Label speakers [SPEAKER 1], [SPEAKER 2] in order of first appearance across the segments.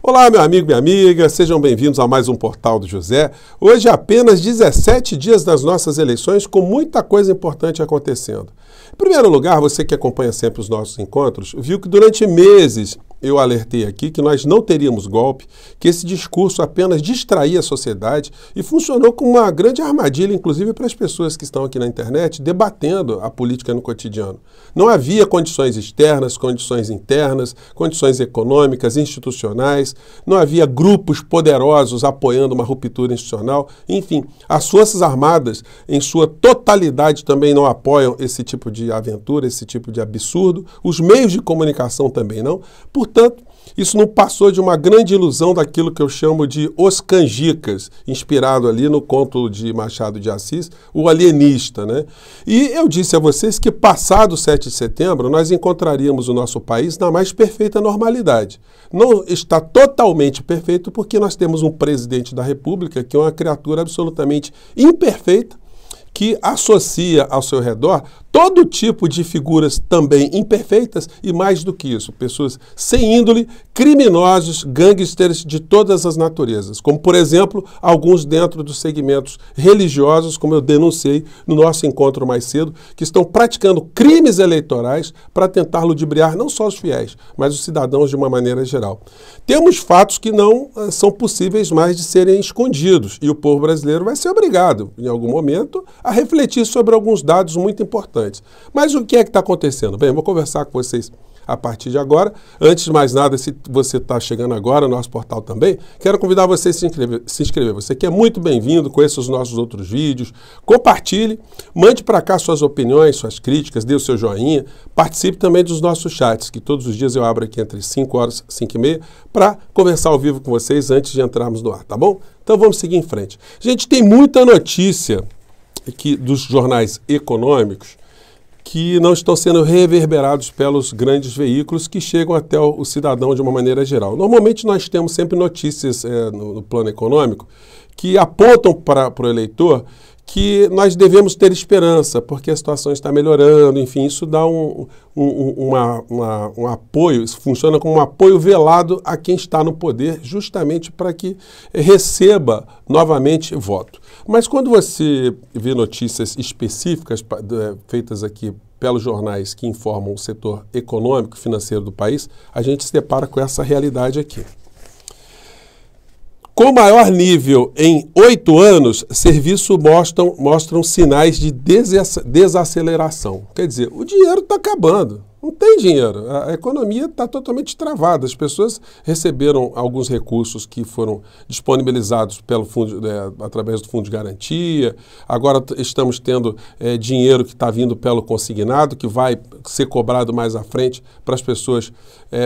[SPEAKER 1] Olá, meu amigo, minha amiga, sejam bem-vindos a mais um Portal do José. Hoje, apenas 17 dias das nossas eleições, com muita coisa importante acontecendo. Em primeiro lugar, você que acompanha sempre os nossos encontros, viu que durante meses eu alertei aqui que nós não teríamos golpe, que esse discurso apenas distraía a sociedade e funcionou como uma grande armadilha, inclusive para as pessoas que estão aqui na internet debatendo a política no cotidiano. Não havia condições externas, condições internas, condições econômicas, institucionais, não havia grupos poderosos apoiando uma ruptura institucional, enfim, as Forças Armadas, em sua totalidade, também não apoiam esse tipo de aventura, esse tipo de absurdo, os meios de comunicação também não. Portanto, isso não passou de uma grande ilusão daquilo que eu chamo de Os Canjicas, inspirado ali no conto de Machado de Assis, o alienista, né? E eu disse a vocês que passado 7 de setembro nós encontraríamos o nosso país na mais perfeita normalidade. Não está totalmente perfeito porque nós temos um presidente da República que é uma criatura absolutamente imperfeita, que associa ao seu redor todo tipo de figuras também imperfeitas e, mais do que isso, pessoas sem índole, criminosos, gangsters de todas as naturezas, como, por exemplo, alguns dentro dos segmentos religiosos, como eu denunciei no nosso encontro mais cedo, que estão praticando crimes eleitorais para tentar ludibriar não só os fiéis, mas os cidadãos de uma maneira geral. Temos fatos que não são possíveis mais de serem escondidos e o povo brasileiro vai ser obrigado, em algum momento, a refletir sobre alguns dados muito importantes. Mas o que é que está acontecendo? Bem, eu vou conversar com vocês a partir de agora. Antes de mais nada, se você está chegando agora no nosso portal também, quero convidar você a se inscrever. Você que é muito bem-vindo, conheça os nossos outros vídeos, compartilhe, mande para cá suas opiniões, suas críticas, dê o seu joinha, participe também dos nossos chats, que todos os dias eu abro aqui entre 5 horas e 5 e meia, para conversar ao vivo com vocês antes de entrarmos no ar, tá bom? Então vamos seguir em frente. Gente, tem muita notícia aqui dos jornais econômicos que não estão sendo reverberados pelos grandes veículos que chegam até o cidadão de uma maneira geral. Normalmente nós temos sempre notícias no plano econômico que apontam para o eleitor que nós devemos ter esperança, porque a situação está melhorando, enfim, isso dá um apoio, isso funciona como um apoio velado a quem está no poder, justamente para que receba novamente voto. Mas quando você vê notícias específicas feitas aqui pelos jornais que informam o setor econômico e financeiro do país, a gente se depara com essa realidade aqui. Com maior nível em 8 anos, serviços mostram sinais de desaceleração. Quer dizer, o dinheiro está acabando, não tem dinheiro, a economia está totalmente travada. As pessoas receberam alguns recursos que foram disponibilizados pelo fundo, através do Fundo de Garantia, agora estamos tendo dinheiro que está vindo pelo consignado, que vai ser cobrado mais à frente para as pessoas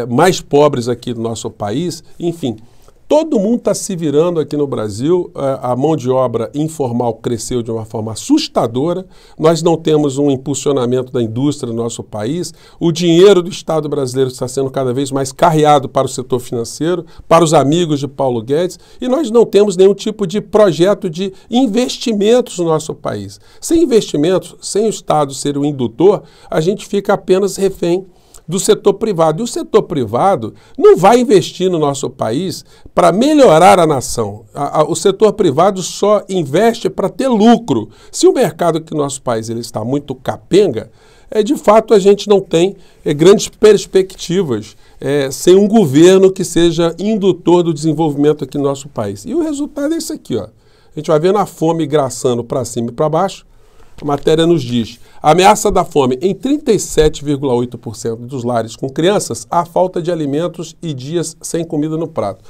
[SPEAKER 1] mais pobres aqui do nosso país, enfim. Todo mundo está se virando aqui no Brasil, a mão de obra informal cresceu de uma forma assustadora, nós não temos um impulsionamento da indústria no nosso país, o dinheiro do Estado brasileiro está sendo cada vez mais carreado para o setor financeiro, para os amigos de Paulo Guedes, e nós não temos nenhum tipo de projeto de investimentos no nosso país. Sem investimentos, sem o Estado ser o indutor, a gente fica apenas refém do setor privado. E o setor privado não vai investir no nosso país para melhorar a nação. O setor privado só investe para ter lucro. Se o mercado aqui no nosso país ele está muito capenga, de fato a gente não tem grandes perspectivas sem um governo que seja indutor do desenvolvimento aqui no nosso país. E o resultado é isso aqui, ó. A gente vai vendo a fome graçando para cima e para baixo. A matéria nos diz: a ameaça da fome em 37,8% dos lares com crianças, há falta de alimentos e dias sem comida no prato.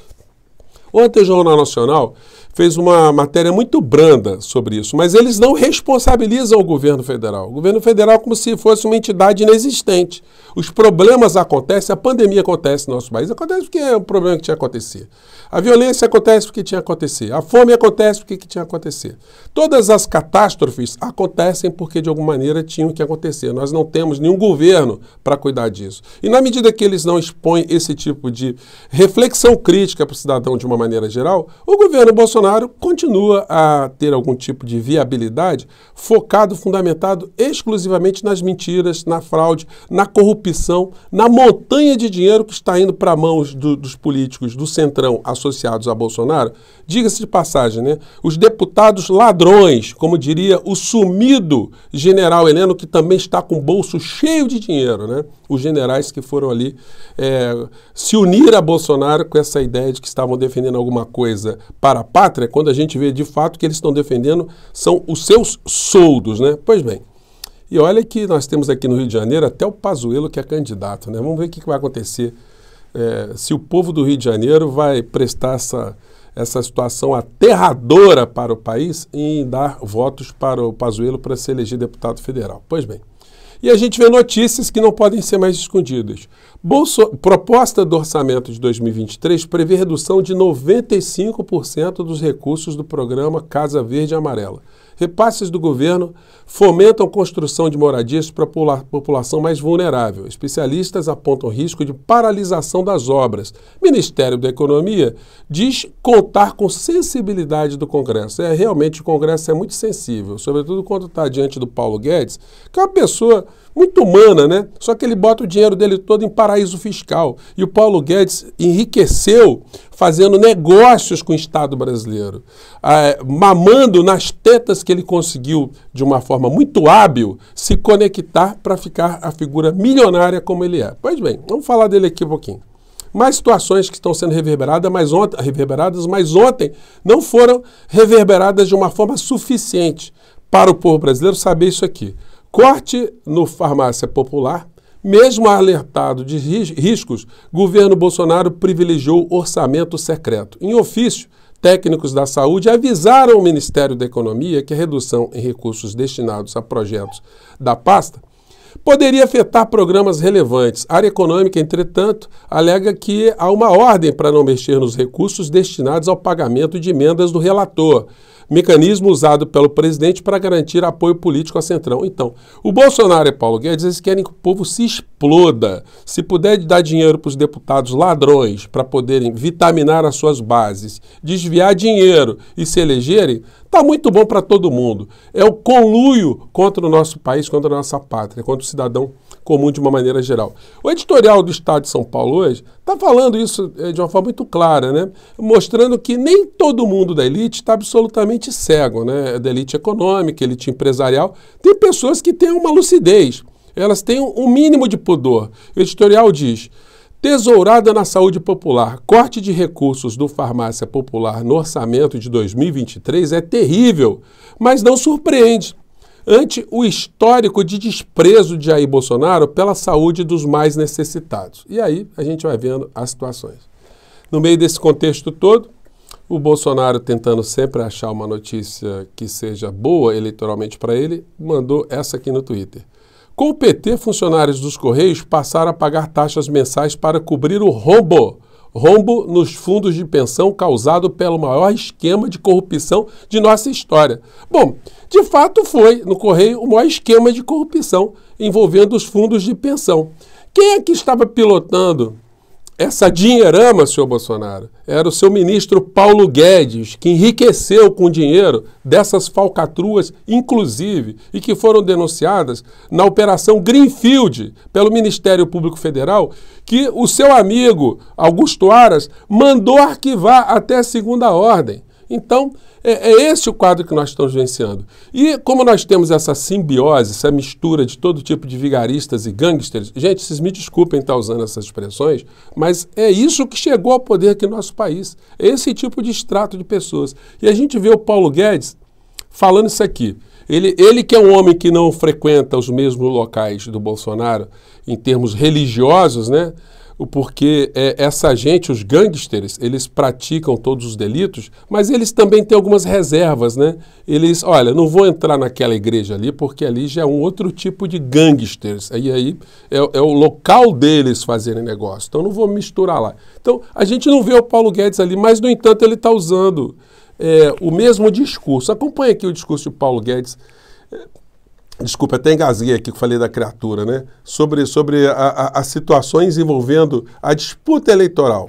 [SPEAKER 1] Ontem o Jornal Nacional fez uma matéria muito branda sobre isso, mas eles não responsabilizam o governo federal. O governo federal é como se fosse uma entidade inexistente. Os problemas acontecem, a pandemia acontece no nosso país, acontece porque é um problema que tinha que acontecer. A violência acontece porque tinha que acontecer. A fome acontece porque tinha que acontecer. Todas as catástrofes acontecem porque de alguma maneira tinham que acontecer. Nós não temos nenhum governo para cuidar disso. E na medida que eles não expõem esse tipo de reflexão crítica para o cidadão de uma maneira geral, o governo Bolsonaro continua a ter algum tipo de viabilidade focado, fundamentado exclusivamente nas mentiras, na fraude, na corrupção, na montanha de dinheiro que está indo para mãos dos políticos do Centrão associados a Bolsonaro. Diga-se de passagem, né? Os deputados ladrões, como diria o sumido general Heleno, que também está com o bolso cheio de dinheiro, né? Os generais que foram ali se unir a Bolsonaro com essa ideia de que estavam defendendo alguma coisa para a pátria, quando a gente vê de fato que eles estão defendendo são os seus soldos, né? Pois bem, e olha que nós temos aqui no Rio de Janeiro até o Pazuello que é candidato, né? Vamos ver o que vai acontecer, se o povo do Rio de Janeiro vai prestar essa situação aterradora para o país em dar votos para o Pazuello para se eleger deputado federal. Pois bem, e a gente vê notícias que não podem ser mais escondidas. Proposta do orçamento de 2023 prevê redução de 95% dos recursos do programa Casa Verde e Amarela. Repasses do governo fomentam construção de moradias para a população mais vulnerável. Especialistas apontam risco de paralisação das obras. Ministério da Economia diz contar com sensibilidade do Congresso. Realmente o Congresso é muito sensível, sobretudo quando está diante do Paulo Guedes, que é uma pessoa muito humana, né? Só que ele bota o dinheiro dele todo em paraíso fiscal. E o Paulo Guedes enriqueceu fazendo negócios com o Estado brasileiro, mamando nas tetas que ele conseguiu, de uma forma muito hábil, se conectar para ficar a figura milionária como ele é. Pois bem, vamos falar dele aqui um pouquinho. Mais situações que estão sendo reverberadas, mas ontem não foram reverberadas de uma forma suficiente para o povo brasileiro saber isso aqui. Corte no Farmácia Popular, mesmo alertado de riscos, governo Bolsonaro privilegiou orçamento secreto. Em ofício, técnicos da saúde avisaram o Ministério da Economia que a redução em recursos destinados a projetos da pasta poderia afetar programas relevantes. A área econômica, entretanto, alega que há uma ordem para não mexer nos recursos destinados ao pagamento de emendas do relator, mecanismo usado pelo presidente para garantir apoio político ao Centrão. Então, o Bolsonaro e Paulo Guedes, eles querem que o povo se exploda. Se puder dar dinheiro para os deputados ladrões para poderem vitaminar as suas bases, desviar dinheiro e se elegerem, está muito bom para todo mundo. É o conluio contra o nosso país, contra a nossa pátria, contra o cidadão comum de uma maneira geral. O editorial do Estado de São Paulo hoje está falando isso de uma forma muito clara, né? Mostrando que nem todo mundo da elite está absolutamente cego, né? Da elite econômica, elite empresarial. Tem pessoas que têm uma lucidez, elas têm um mínimo de pudor. O editorial diz: tesourada na saúde popular, corte de recursos do Farmácia Popular no orçamento de 2023 é terrível, mas não surpreende ante o histórico de desprezo de Jair Bolsonaro pela saúde dos mais necessitados. E aí a gente vai vendo as situações. No meio desse contexto todo, o Bolsonaro, tentando sempre achar uma notícia que seja boa eleitoralmente para ele, mandou essa aqui no Twitter. Com o PT, funcionários dos Correios passaram a pagar taxas mensais para cobrir o rombo nos fundos de pensão causado pelo maior esquema de corrupção de nossa história. Bom, de fato foi, no Correio, o maior esquema de corrupção envolvendo os fundos de pensão. Quem é que estava pilotando essa dinheirama, senhor Bolsonaro? Era o seu ministro Paulo Guedes, que enriqueceu com dinheiro dessas falcatruas, inclusive, e que foram denunciadas na Operação Greenfield pelo Ministério Público Federal, que o seu amigo Augusto Aras mandou arquivar até a segunda ordem. Então, é esse o quadro que nós estamos vivenciando. E como nós temos essa simbiose, essa mistura de todo tipo de vigaristas e gangsters, gente, vocês me desculpem estar usando essas expressões, mas é isso que chegou ao poder aqui no nosso país. Esse tipo de extrato de pessoas. E a gente vê o Paulo Guedes falando isso aqui. Ele que é um homem que não frequenta os mesmos locais do Bolsonaro em termos religiosos, né? Porque essa gente, os gangsters, eles praticam todos os delitos, mas eles também têm algumas reservas, né? Eles, olha, não vou entrar naquela igreja ali, porque ali já é um outro tipo de gangsters. Aí é o local deles fazerem negócio, então não vou misturar lá. Então, a gente não vê o Paulo Guedes ali, mas, no entanto, ele está usando o mesmo discurso. Acompanhe aqui o discurso de Paulo Guedes. Desculpa, até engasguei aqui que falei da criatura, né? Sobre as situações envolvendo a disputa eleitoral.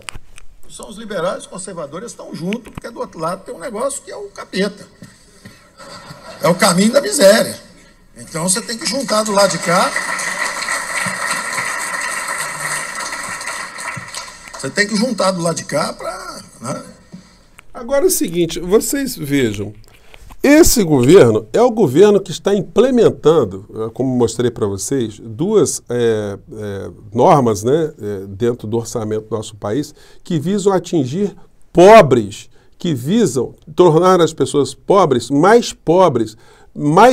[SPEAKER 2] são os liberais, os conservadores estão juntos, porque do outro lado tem um negócio que é o capeta. É o caminho da miséria. Então você tem que juntar do lado de cá. Você tem que juntar do lado de cá para... Né?
[SPEAKER 1] Agora é o seguinte, vocês vejam, esse governo é o governo que está implementando, como mostrei para vocês, duas normas, né, dentro do orçamento do nosso país que visam atingir pobres, que visam tornar as pessoas pobres, mais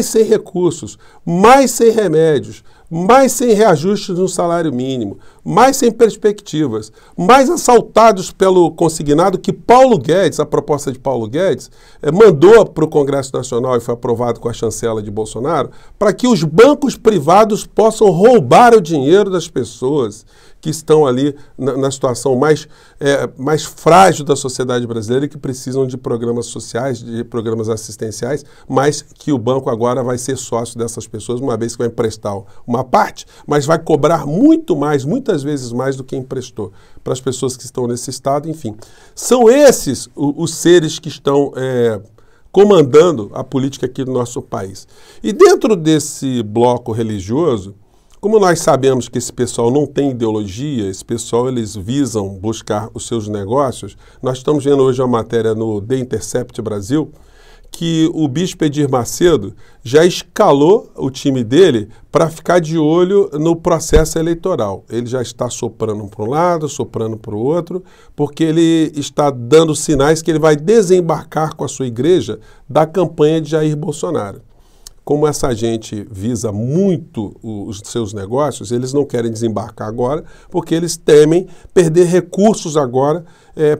[SPEAKER 1] sem recursos, mais sem remédios, mais sem reajustes no salário mínimo, mais sem perspectivas, mais assaltados pelo consignado que Paulo Guedes, a proposta de Paulo Guedes, mandou para o Congresso Nacional e foi aprovado com a chancela de Bolsonaro, para que os bancos privados possam roubar o dinheiro das pessoas que estão ali na situação mais frágil da sociedade brasileira e que precisam de programas sociais, de programas assistenciais, mas que o banco agora vai ser sócio dessas pessoas, uma vez que vai emprestar uma parte, mas vai cobrar muito mais, muitas vezes mais do que emprestou para as pessoas que estão nesse estado, enfim. São esses os seres que estão comandando a política aqui do nosso país. E dentro desse bloco religioso, como nós sabemos que esse pessoal não tem ideologia, esse pessoal eles visam buscar os seus negócios, nós estamos vendo hoje uma matéria no The Intercept Brasil que o bispo Edir Macedo já escalou o time dele para ficar de olho no processo eleitoral. Ele já está soprando para um lado, soprando para o outro, porque ele está dando sinais que ele vai desembarcar com a sua igreja da campanha de Jair Bolsonaro. Como essa gente visa muito os seus negócios, eles não querem desembarcar agora, porque eles temem perder recursos agora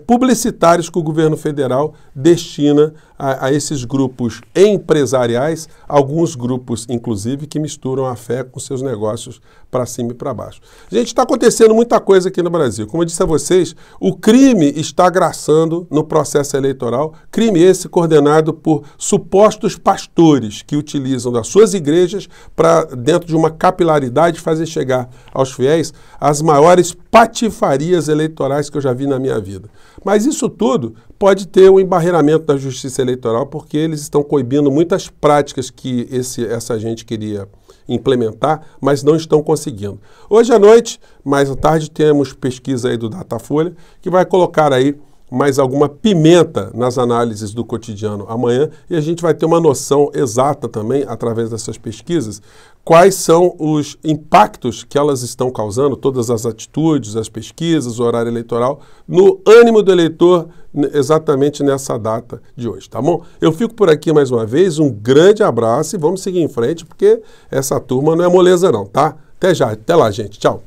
[SPEAKER 1] publicitários que o governo federal destina a esses grupos empresariais, alguns grupos, inclusive, que misturam a fé com seus negócios para cima e para baixo. Gente, está acontecendo muita coisa aqui no Brasil. Como eu disse a vocês, o crime está graçando no processo eleitoral, crime esse coordenado por supostos pastores que utilizam das suas igrejas para, dentro de uma capilaridade, fazer chegar aos fiéis as maiores patifarias eleitorais que eu já vi na minha vida. Mas isso tudo pode ter um embarreiramento da justiça eleitoral, porque eles estão coibindo muitas práticas que essa gente queria implementar, mas não estão conseguindo. Hoje à noite, mais à tarde, temos pesquisa aí do Datafolha, que vai colocar aí mais alguma pimenta nas análises do cotidiano amanhã, e a gente vai ter uma noção exata também, através dessas pesquisas, quais são os impactos que elas estão causando, todas as atitudes, as pesquisas, o horário eleitoral, no ânimo do eleitor exatamente nessa data de hoje, tá bom? Eu fico por aqui mais uma vez, um grande abraço e vamos seguir em frente, porque essa turma não é moleza não, tá? Até já, até lá, gente. Tchau.